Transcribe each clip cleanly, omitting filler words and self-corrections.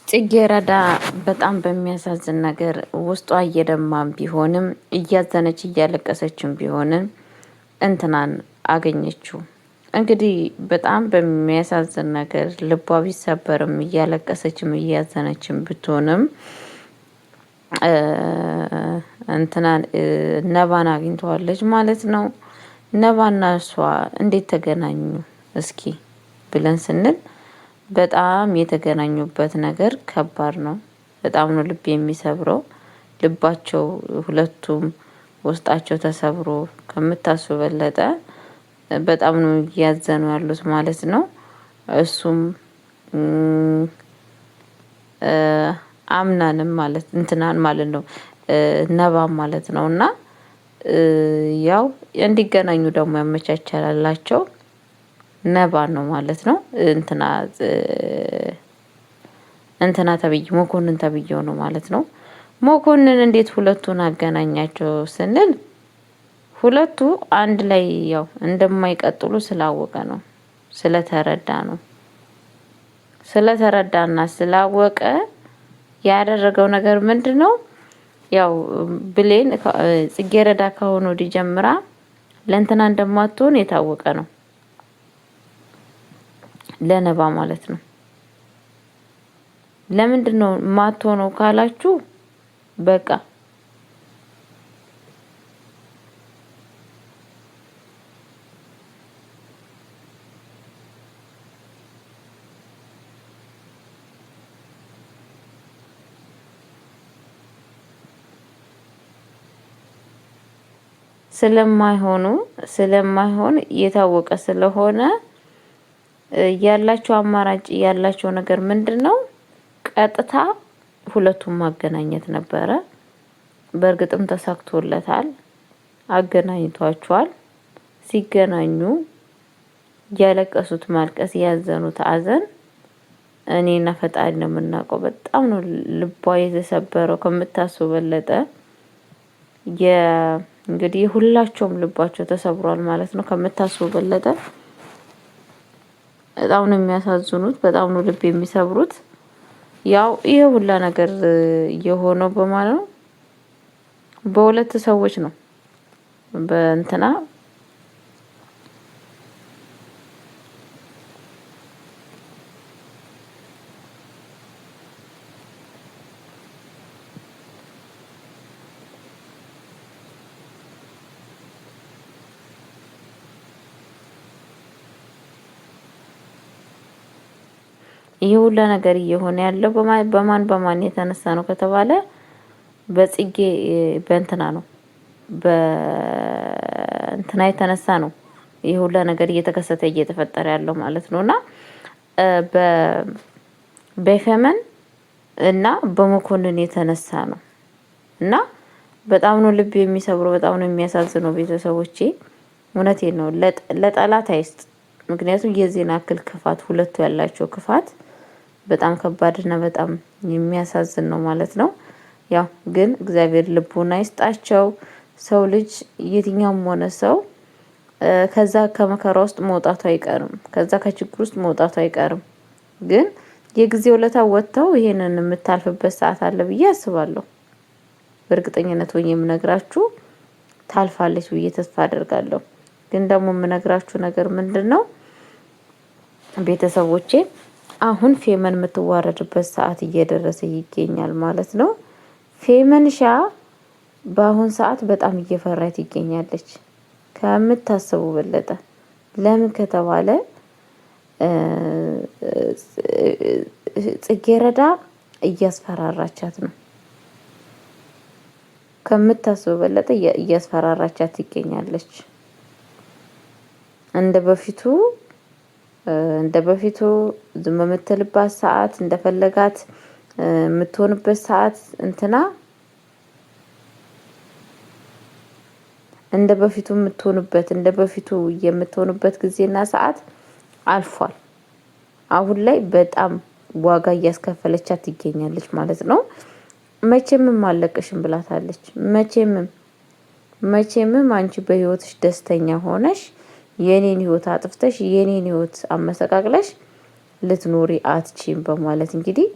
ጽጌረዳ በጣም በሚያሳዝን ነገር ውስጧ እየደማም ቢሆንም እያዘነች እያለቀሰችም ቢሆንም እንትናን አገኘችው። እንግዲህ በጣም በሚያሳዝን ነገር ልቧ ቢሰበርም እያለቀሰችም እያዘነችም ብትሆንም እንትናን ነባን አግኝተዋለች ማለት ነው። ነባና እሷ እንዴት ተገናኙ እስኪ ብለን ስንል በጣም የተገናኙበት ነገር ከባድ ነው። በጣም ነው ልብ የሚሰብረው። ልባቸው ሁለቱም ውስጣቸው ተሰብሮ ከምታስቡ በለጠ በጣም ነው እያዘኑ ያሉት ማለት ነው። እሱም አምናንም ማለት እንትናን ማለት ነው ነባም ማለት ነው። እና ያው እንዲገናኙ ደግሞ ያመቻቻላቸው ነባ ነው ማለት ነው። እንትና ተብዬ መኮንን ተብዬው ነው ማለት ነው። መኮንን እንዴት ሁለቱን አገናኛቸው ስንል ሁለቱ አንድ ላይ ያው እንደማይቀጥሉ ስላወቀ ነው። ስለተረዳ ነው። ስለተረዳና ስላወቀ ያደረገው ነገር ምንድነው? ያው ብሌን ጽጌረዳ ከሆነ ወዲህ ጀምራ ለእንትና እንደማትሆን የታወቀ ነው። ለነባ ማለት ነው። ለምንድነው የማትሆነው ካላችሁ በቃ ስለማይሆን የታወቀ ስለሆነ ያላቸው አማራጭ ያላቸው ነገር ምንድነው? ቀጥታ ሁለቱም ማገናኘት ነበረ። በእርግጥም ተሳክቶለታል። አገናኝቷቸዋል። ሲገናኙ ያለቀሱት ማልቀስ ያዘኑት አዘን እኔና ፈጣሪ ነው የምናውቀው። በጣም ነው ልቧ የተሰበረው ከምታስበው በለጠ። እንግዲህ ሁላቸውም ልባቸው ተሰብሯል ማለት ነው ከምታስበው በለጠ። በጣም ነው የሚያሳዝኑት። በጣም ነው ልብ የሚሰብሩት። ያው ይሄ ሁላ ነገር የሆነው በማለት ነው በሁለት ሰዎች ነው። በእንትና ይሄ ሁላ ነገር እየሆነ ያለው በማን የተነሳ ነው ከተባለ በጽጌ በእንትና ነው። በእንትና የተነሳ ነው ይሄ ሁላ ነገር እየተከሰተ እየተፈጠረ ያለው ማለት ነውና በፌመን እና በመኮንን የተነሳ ነው። እና በጣም ነው ልብ የሚሰብረው። በጣም ነው የሚያሳዝነው። ቤተሰቦቼ እውነቴን ነው። ለጠላት አይስጥ። ምክንያቱም የዚህን አክል ክፋት ሁለቱ ያላቸው ክፋት በጣም ከባድ እና በጣም የሚያሳዝን ነው ማለት ነው። ያው ግን እግዚአብሔር ልቡን አይስጣቸው። ሰው ልጅ የትኛውም ሆነ ሰው ከዛ ከመከራ ውስጥ መውጣቱ አይቀርም። ከዛ ከችግር ውስጥ መውጣቱ አይቀርም። ግን የጊዜው ለታ ወጥተው ይሄንን የምታልፍበት ሰዓት አለ ብዬ አስባለሁ። በእርግጠኝነት ሆኜ የምነግራችሁ ታልፋለች ብዬ ተስፋ አደርጋለሁ። ግን ደግሞ የምነግራችሁ ነገር ምንድነው? ቤተሰቦቼ አሁን ፌመን የምትዋረድበት ሰዓት እየደረሰ ይገኛል ማለት ነው። ፌመንሻ በአሁን ሰዓት በጣም እየፈራች ትገኛለች ከምታስቡ በለጠ። ለምን ከተባለ ጽጌረዳ እያስፈራራቻት ነው። ከምታስበው በለጠ እያስፈራራቻት ትገኛለች። እንደ በፊቱ ዝም በምትልባት ሰዓት እንደፈለጋት የምትሆንበት ሰዓት እንትና እንደ በፊቱ የምትሆንበት ጊዜና ሰዓት አልፏል። አሁን ላይ በጣም ዋጋ እያስከፈለቻት ትገኛለች ማለት ነው። መቼምም አለቅሽም ብላታለች። መቼምም አንቺ በህይወትሽ ደስተኛ ሆነሽ የኔን ህይወት አጥፍተሽ የኔን ህይወት አመሰቃቅለሽ ልትኖሪ አትችይም በማለት እንግዲህ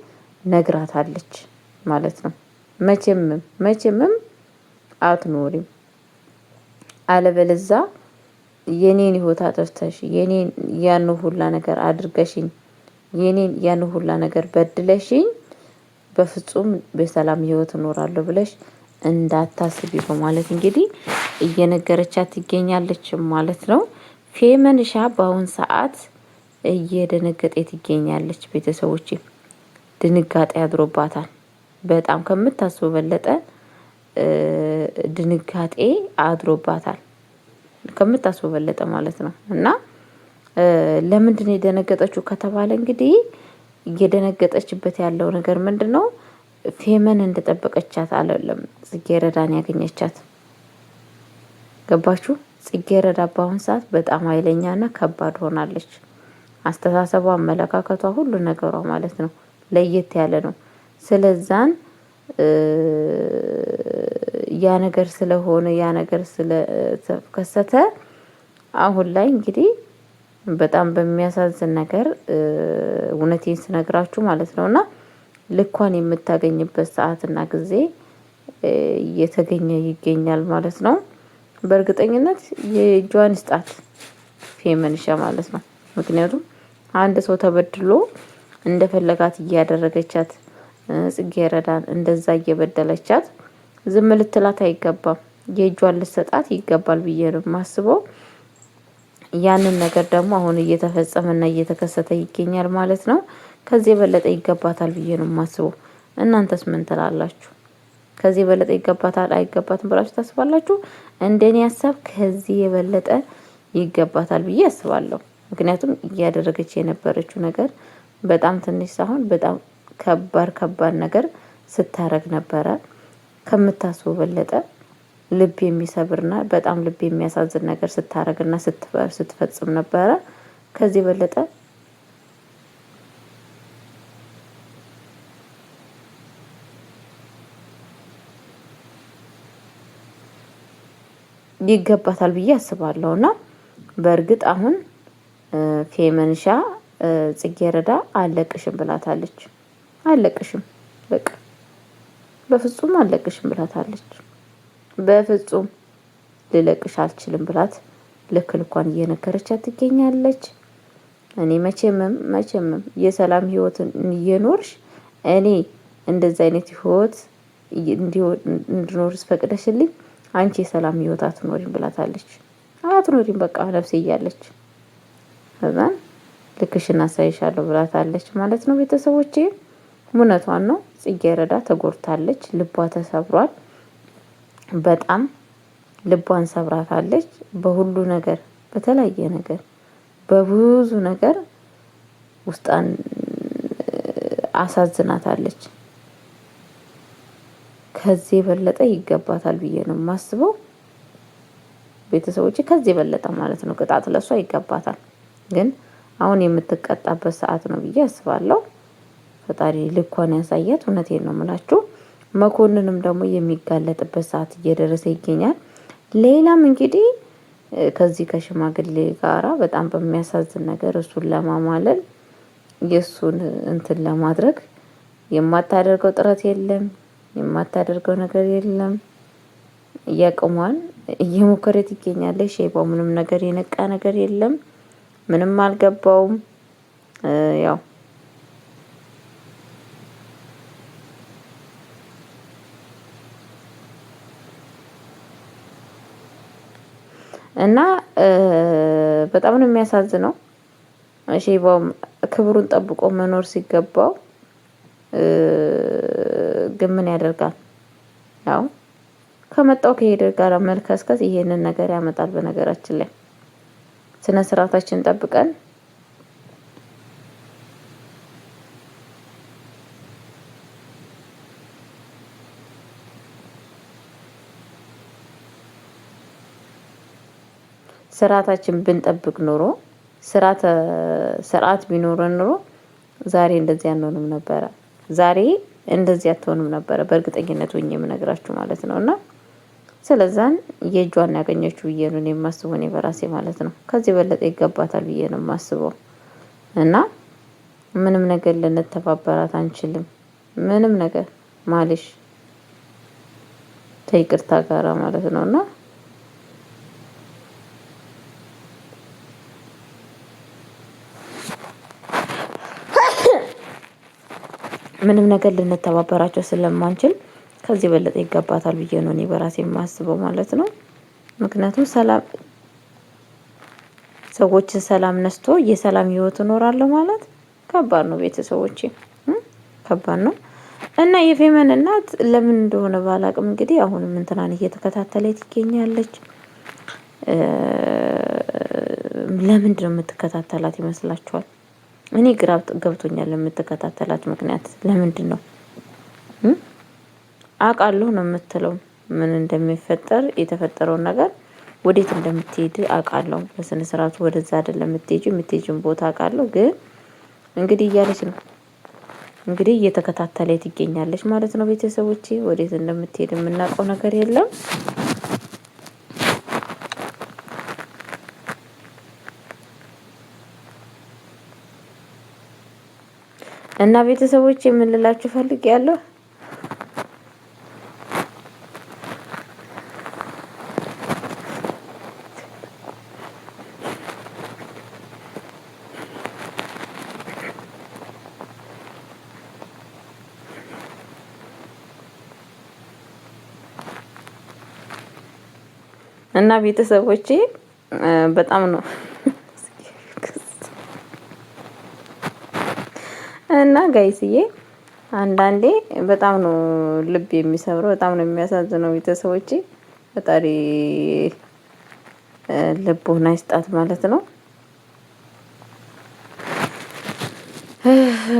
ነግራታለች ማለት ነው። መቼምም አትኖሪም፣ አለበለዛ የኔን ህይወት አጥፍተሽ የኔን ያን ሁላ ነገር አድርገሽኝ የኔን ያን ሁላ ነገር በድለሽኝ በፍጹም በሰላም ህይወት እኖራለሁ ብለሽ እንዳታስቢ በማለት እንግዲህ እየነገረቻት ትገኛለች ማለት ነው። ፌመንሻ በአሁን ሰዓት እየደነገጠ ትገኛለች። ቤተሰቦች ድንጋጤ አድሮባታል። በጣም ከምታስበው በለጠ ድንጋጤ አድሮባታል። ከምታስበው በለጠ ማለት ነው። እና ለምንድን ነው የደነገጠችው ከተባለ እንግዲህ እየደነገጠችበት ያለው ነገር ምንድነው? ፌመን እንደጠበቀቻት አይደለም ጽጌረዳን ያገኘቻት። ገባችሁ? ጽጌረዳ በአሁን ሰዓት በጣም ኃይለኛና ከባድ ሆናለች። አስተሳሰቧ፣ አመለካከቷ፣ ሁሉ ነገሯ ማለት ነው ለየት ያለ ነው። ስለዛን ያ ነገር ስለሆነ ያ ነገር ስለተከሰተ አሁን ላይ እንግዲህ በጣም በሚያሳዝን ነገር እውነቴን ስነግራችሁ ማለት ነውና ልኳን የምታገኝበት ሰዓትና ጊዜ እየተገኘ ይገኛል ማለት ነው። በእርግጠኝነት የእጇን ስጣት ፌመንሻ ማለት ነው። ምክንያቱም አንድ ሰው ተበድሎ እንደፈለጋት እያደረገቻት ጽጌረዳን እንደዛ እየበደለቻት ዝም ልትላት አይገባም። የእጇን ልትሰጣት ይገባል ብዬ ነው የማስበው። ያንን ነገር ደግሞ አሁን እየተፈጸመና እየተከሰተ ይገኛል ማለት ነው። ከዚህ የበለጠ ይገባታል ብዬ ነው የማስበው። እናንተስ ምን ትላላችሁ? ከዚህ የበለጠ ይገባታል አይገባትም ብላችሁ ታስባላችሁ? እንደኔ ሀሳብ ከዚህ የበለጠ ይገባታል ብዬ አስባለሁ። ምክንያቱም እያደረገች የነበረችው ነገር በጣም ትንሽ ሳይሆን በጣም ከባድ ነገር ስታረግ ነበረ። ከምታስበው በለጠ ልብ የሚሰብርና በጣም ልብ የሚያሳዝን ነገር ስታረግና ስትፈጽም ነበረ። ከዚህ በለጠ ይገባታል ብዬ አስባለሁ። እና በእርግጥ አሁን ፌመንሻ ጽጌረዳ አለቅሽም ብላታለች። አለቅሽም በቃ በፍጹም አለቅሽም ብላታለች። በፍጹም ልለቅሽ አልችልም ብላት ልክ ልኳን እየነገረቻት ትገኛለች። እኔ መቼም የሰላም ህይወትን እየኖርሽ እኔ እንደዚህ አይነት ህይወት እንድኖርስ ፈቅደሽልኝ አንቺ የሰላም ህይወት አትኖሪም ብላታለች። አትኖሪም በቃ ነፍሴ እያለች እዛን ልክሽን አሳይሻለሁ ብላታለች ማለት ነው። ቤተሰቦቼ እውነቷን ነው። ጽጌረዳ ተጎድታለች። ልቧ ተሰብሯል። በጣም ልቧን ሰብራታለች። በሁሉ ነገር፣ በተለያየ ነገር፣ በብዙ ነገር ውስጣን አሳዝናታለች። ከዚህ የበለጠ ይገባታል ብዬ ነው የማስበው። ቤተሰቦች ከዚህ የበለጠ ማለት ነው ቅጣት ለሷ ይገባታል። ግን አሁን የምትቀጣበት ሰዓት ነው ብዬ አስባለሁ። ፈጣሪ ልኳን ያሳያት። እውነቴን ነው የምላችሁ። መኮንንም ደግሞ የሚጋለጥበት ሰዓት እየደረሰ ይገኛል። ሌላም እንግዲህ ከዚህ ከሽማግሌ ጋራ በጣም በሚያሳዝን ነገር እሱን ለማማለል የእሱን እንትን ለማድረግ የማታደርገው ጥረት የለም፣ የማታደርገው ነገር የለም። እያቅሟን እየሞከረት ይገኛለች። ሼባው ምንም ነገር የነቃ ነገር የለም። ምንም አልገባውም። ያው እና በጣም ነው የሚያሳዝነው። ሼባው ክብሩን ጠብቆ መኖር ሲገባው ግን ምን ያደርጋል? ያው ከመጣው ከሄደ ጋር መልከስከስ ይሄንን ነገር ያመጣል። በነገራችን ላይ ስነ ስርዓታችን ጠብቀን ስርዓታችን ብንጠብቅ ኖሮ ስርዓት ቢኖረን ኖሮ ዛሬ እንደዚህ አንሆንም ነበረ። ዛሬ እንደዚህ አትሆንም ነበረ። በእርግጠኝነት ሆኜ የምነግራችሁ ማለት ነውና ስለዛን የእጇን ያገኘችው ብዬ ነው የማስበው እኔ በራሴ ማለት ነው። ከዚህ በለጠ ይገባታል ብዬ ነው የማስበው። እና ምንም ነገር ልንተባበራት አንችልም። ምንም ነገር ማለሽ ከይቅርታ ጋራ ማለት ነውና ምንም ነገር ልንተባበራቸው ስለማንችል ከዚህ በለጠ ይገባታል ብዬ ነው እኔ በራሴ የማስበው ማለት ነው። ምክንያቱም ሰዎች ሰላም ነስቶ የሰላም ህይወት እኖራለሁ ማለት ከባድ ነው ቤተሰቦቼ፣ ከባድ ነው። እና የፌመን እናት ለምን እንደሆነ ባላቅም እንግዲህ አሁንም እንትናን እየተከታተለች ትገኛለች። ለምንድን ነው የምትከታተላት ይመስላችኋል? እኔ ግራ ገብቶኛል። የምትከታተላት ምክንያት ለምንድን ነው? አውቃለሁ ነው የምትለው። ምን እንደሚፈጠር የተፈጠረውን ነገር ወዴት እንደምትሄድ አውቃለሁ። በስነ ስርዓቱ ወደዛ አይደለም የምትሄጂው፣ የምትሄጂውን ቦታ አውቃለሁ። ግን እንግዲህ እያለች ነው እንግዲህ እየተከታተለች ትገኛለች ማለት ነው። ቤተሰቦቼ ወዴት እንደምትሄድ የምናውቀው ነገር የለም። እና ቤተሰቦቼ የምንላችሁ ፈልጌያለሁ። እና ቤተሰቦቼ በጣም ነው እና ጋይስዬ አንዳንዴ በጣም ነው ልብ የሚሰብረው፣ በጣም ነው የሚያሳዝነው። ቤተሰቦቼ ፈጣሪ ልቦና ይስጣት ማለት ነው።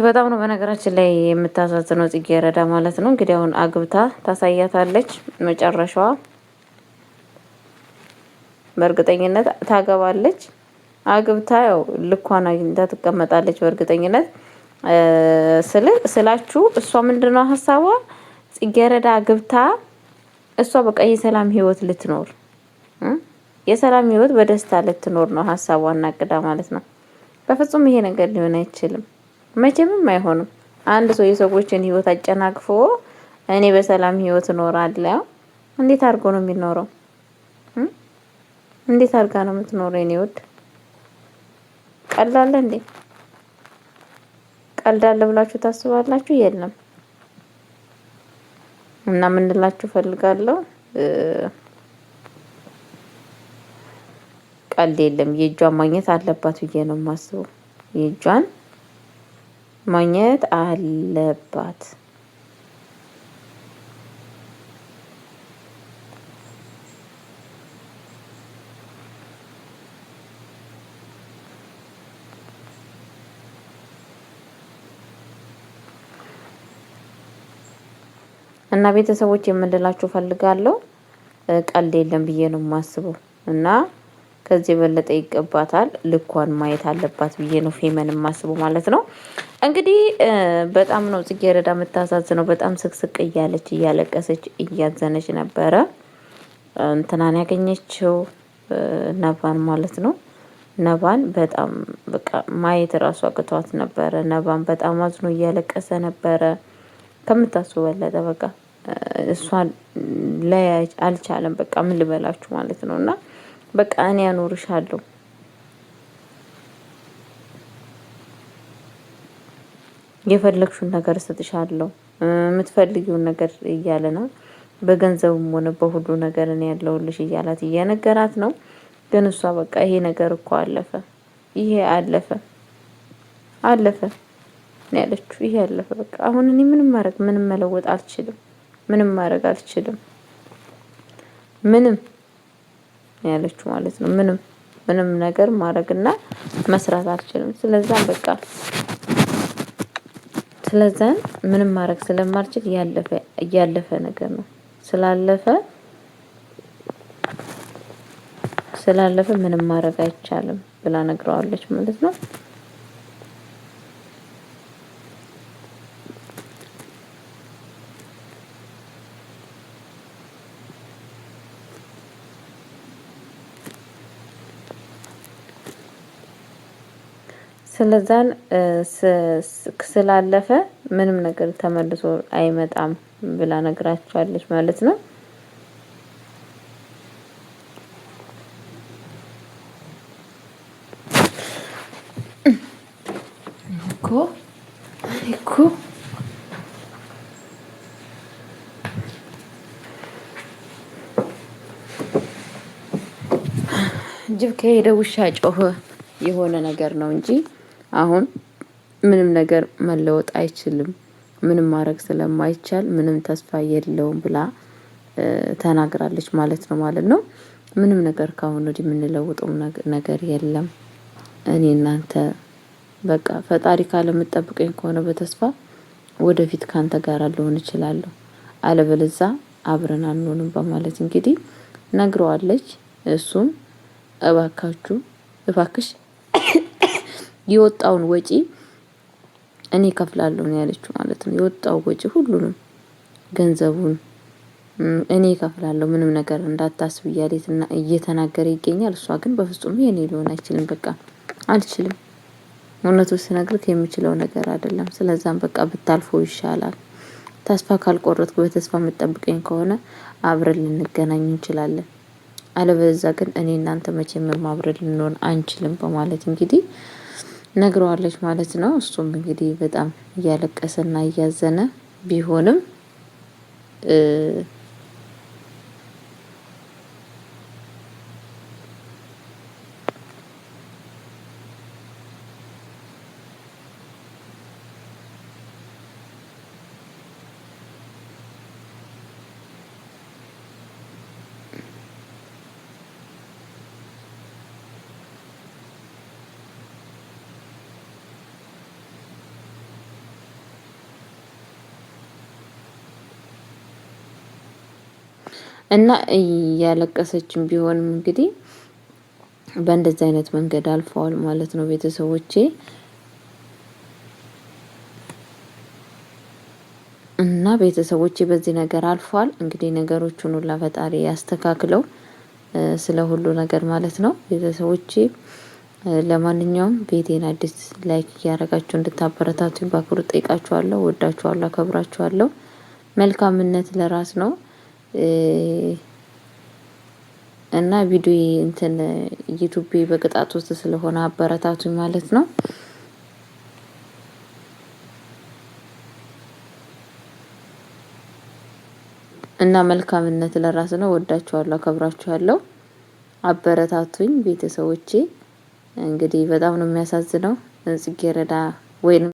በጣም ነው በነገራችን ላይ የምታሳዝነው ጽጌረዳ ማለት ነው። እንግዲህ አሁን አግብታ ታሳያታለች መጨረሻዋ። በእርግጠኝነት ታገባለች። አግብታ ያው ልኳን አግኝታ ትቀመጣለች በእርግጠኝነት ስላችሁ። እሷ ምንድነው ሀሳቧ? ጽጌረዳ አግብታ እሷ በቃ የሰላም ህይወት ልትኖር የሰላም ህይወት በደስታ ልትኖር ነው ሀሳቧና አቅዳ ማለት ነው። በፍጹም ይሄ ነገር ሊሆን አይችልም፣ መቼምም አይሆንም። አንድ ሰው የሰዎችን ህይወት አጨናቅፎ እኔ በሰላም ህይወት እኖራለሁ፣ እንዴት አድርጎ ነው የሚኖረው? እንዴት አድርጋ ነው የምትኖረው? የኔ ውድ ቀልዳለ እንዴ? ቀልዳለ ብላችሁ ታስባላችሁ? የለም። እና ምን ልላችሁ ፈልጋለሁ፣ ቀልድ የለም። የእጇን ማግኘት አለባት ብዬ ነው የማስበው። የእጇን ማግኘት አለባት። እና ቤተሰቦች የምንላችሁ ፈልጋለሁ፣ ቀልድ የለም ብዬ ነው የማስበው። እና ከዚህ የበለጠ ይገባታል፣ ልኳን ማየት አለባት ብዬ ነው ፌመን የማስበው ማለት ነው። እንግዲህ በጣም ነው ጽጌረዳ የምታሳዝነው። በጣም ስቅስቅ እያለች እያለቀሰች እያዘነች ነበረ እንትናን ያገኘችው ነባን ማለት ነው። ነባን በጣም በቃ ማየት እራሱ አቅቷት ነበረ። ነባን በጣም አዝኖ እያለቀሰ ነበረ ከምታስቡ በለጠ። በቃ እሷን ላይ አልቻለም። በቃ ምን ልበላችሁ ማለት ነው። እና በቃ እኔ ያኖርሻለሁ፣ የፈለግሽውን ነገር እሰጥሻለሁ፣ የምትፈልጊውን ነገር እያለ ነው። በገንዘብም ሆነ በሁሉ ነገር እኔ ያለሁልሽ እያላት እየነገራት ነው። ግን እሷ በቃ ይሄ ነገር እኮ አለፈ፣ ይሄ አለፈ አለፈ ነው ያለችው። ይሄ አለፈ በቃ አሁን እኔ ምንም መለወጥ አልችልም፣ ምንም ማድረግ አልችልም፣ ምንም ያለችው ማለት ነው። ምንም ነገር ማድረግና መስራት አልችልም። ስለዛን ምንም ማድረግ ስለማልችል ያለፈ ነገር ነው ስላለፈ ምንም ማድረግ አይቻልም ብላ ነግረዋለች ማለት ነው። ስለዛን ስላለፈ ምንም ነገር ተመልሶ አይመጣም ብላ ነግራቸዋለች ማለት ነው። እኮ ጅብ ከሄደ ውሻ ጮኸ የሆነ ነገር ነው እንጂ አሁን ምንም ነገር መለወጥ አይችልም። ምንም ማድረግ ስለማይቻል ምንም ተስፋ የለውም ብላ ተናግራለች ማለት ነው። ምንም ነገር ካሁን ወዲህ የምንለውጠው ነገር የለም። እኔ እናንተ በቃ ፈጣሪ ካለ የምጠብቀኝ ከሆነ በተስፋ ወደፊት ካንተ ጋር ልሆን እችላለሁ፣ አለበለዛ አብረን አንሆንም በማለት እንግዲህ ነግረዋለች። እሱም እባክሽ የወጣውን ወጪ እኔ እከፍላለሁ ነው ያለችው ማለት ነው። የወጣው ወጪ ሁሉንም ገንዘቡን እኔ እከፍላለሁ፣ ምንም ነገር እንዳታስብ እያለችና እየተናገረ ይገኛል። እሷ ግን በፍጹም የኔ ሊሆን አይችልም፣ በቃ አልችልም፣ እውነቱን ስነግርህ የምችለው ነገር አይደለም። ስለዛም በቃ ብታልፈው ይሻላል። ተስፋ ካልቆረጥኩ በተስፋ የምጠብቀኝ ከሆነ አብረን ልንገናኝ እንችላለን፣ አለበለዚያ ግን እኔ እናንተ መቼም አብረን ልንሆን አንችልም በማለት እንግዲህ ነግረዋለች ማለት ነው። እሱም እንግዲህ በጣም እያለቀሰና እያዘነ ቢሆንም እና እያለቀሰችም ቢሆንም እንግዲህ በእንደዚህ አይነት መንገድ አልፈዋል ማለት ነው ቤተሰቦቼ። እና ቤተሰቦቼ በዚህ ነገር አልፈዋል። እንግዲህ ነገሮቹን ሁሉ ፈጣሪ ያስተካክለው ስለ ሁሉ ነገር ማለት ነው ቤተሰቦቼ። ለማንኛውም ቤቴን አዲስ ላይክ እያደረጋችሁ እንድታበረታቱኝ በአክብሮት ጠይቃችኋለሁ። ወዳችኋለሁ፣ አከብራችኋለሁ። መልካምነት ለራስ ነው። እና ቪዲዮ እንትን ዩቲዩብ በቅጣት ውስጥ ስለሆነ አበረታቱኝ ማለት ነው። እና መልካምነት ለራስ ነው። ወዳችኋለሁ፣ አከብራችኋለሁ። አበረታቱኝ ቤተሰቦቼ። እንግዲህ በጣም ነው የሚያሳዝነው ጽጌረዳ ወይንም